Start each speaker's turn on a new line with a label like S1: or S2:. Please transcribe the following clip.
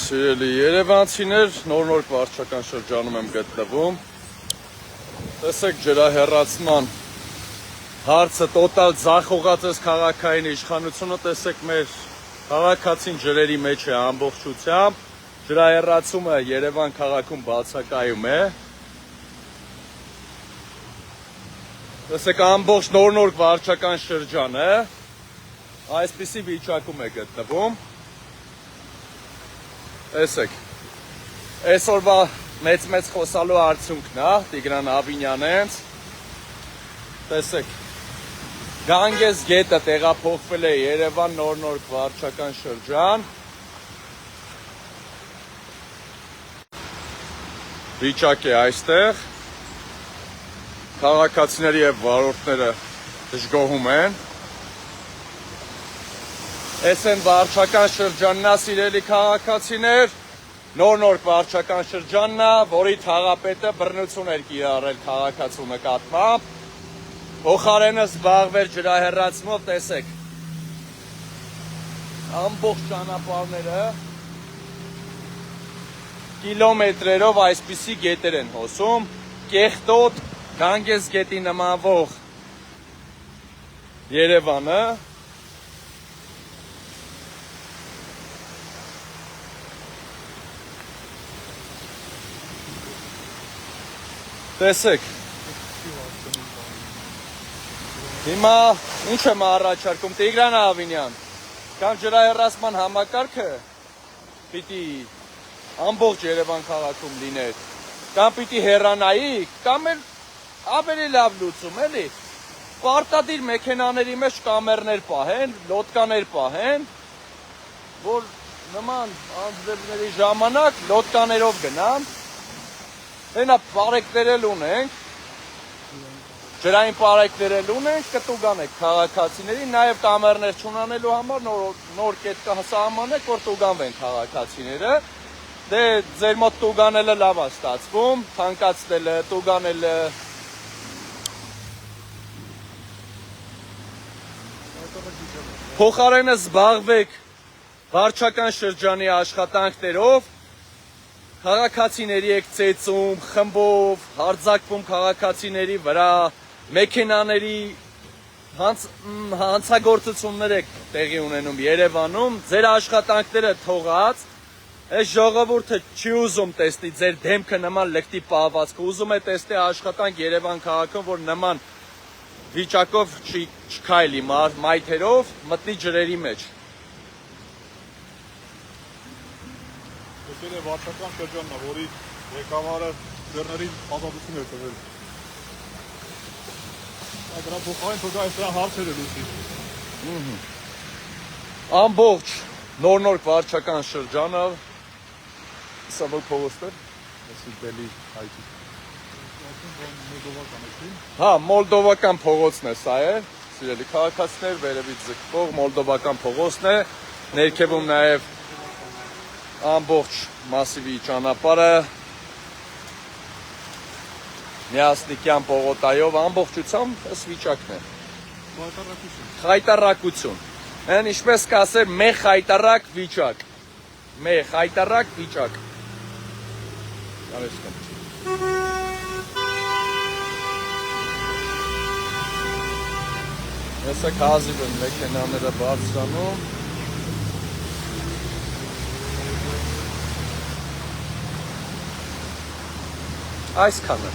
S1: Սիրելի երևանցիներ, նոր վարչական շրջանում եմ գտնվում։ Տեսեք ջրահեռացման հարցը տոտալ ձախողած էս քաղաքային իշխանությունը, տեսեք մեր քաղաքացին ջրերի մեջ է ամբողջությամբ, ջրահեռացումը Երևան քաղաքում բացակայում է։ Տեսեք ամբողջ նոր վարչական շրջանը այսպիսի վիճակում է գտնվում։ Տեսեք, այսօրվա մեծ խոսալու արդյունքն է Տիգրան Ավինյանենց, տեսեք, Գանգես գետը տեղափոխվել է Երևան նոր վարչական շրջան, վիճակ է այստեղ, քաղաքացիները և վարորդները դժգոհում են, Այս են վարչական շրջաննա, սիրելի քաղաքացիներ, նոր վարչական շրջաննա, որի թաղապետը բռնություն էր կիրառել քաղաքացու նկատմամբ, փոխարենը զբաղվեր ջրահեռացումով, տեսեք, ամբողջ ճանապարհները կիլոմետրերով այսպիսի գետեր են հոսում, կեղտոտ Գանգես գետի նմանվող Երևանը, Տեսեք, հիմա ինչ եմ առաջարկում, Տիգրան Ավինյան, կամ ջրահեռացման համակարգը պիտի ամբողջ Երևան քաղաքում լիներ, կամ պիտի հեռանայի, կամ էլ ավելի լավ լուծում, էլի, պարտադիր մեքենաների մեջ կամերներ պահեն, լոդկաներ պահեն, որ նման անձրևների ժամանակ լոդկաներով գնան, Հենա պարեկներ էլ ունենք, ջրային պարեկներ էլ ունենք, կտուգանեք քաղաքացիների, նաև կամերներ չունանելու համար նոր կետ կհասահմանեք, որ տուգանվեն քաղաքացիները, դե ձեր մոտ տուգանելը լավ է ստացվում, թանկացնելը, տուգանելը, փոխարենը զբաղվեք վարչական շրջանի աշխատանքներով, Քաղաքացիների եք ծեծում, խմբով, հարձակվում քաղաքացիների վրա, մեքենաների հանցագործություններ եք տեղի ունենում Երևանում, ձեր աշխատանքները թողած, այս ժողովուրդը չի ուզում տեսնի ձեր դեմքը նման լկտի պահվածքը, ուզում է տեսնի աշխատանք Երևան քաղաքում, որ նման վիճակով չքայլի մայթերով, մտնի ջրերի մեջ։
S2: Եկել է վարչական շրջանն է, որի ղեկավարը ձեռներին ազատություն է տվել։ Դրա փոխարեն թող այս դրա հարցերը լուծի։
S1: Ամբողջ նոր վարչական շրջանը, սա որ փողոցն է,
S2: Սիբելի հայտի։
S1: Հա, մոլդովական փողոցն է սա է, սիրելի քաղաքացիներ, վերևից ձգվող մոլդովական փողոցն է, ներքևում նաև ամբողջ մասիվի ճանապարհը Միասնիկյան պողոտայով ամբողջությամբ ըս վիճակն է։ Խայտարակություն։ Այն ինչպես կասեր, մե խայտարակ վիճակ։ Մե խայտարակ վիճակ։ Արեստան։ Հեսա հազիվ են մեքենաները բարձրանում։ Այսքանը։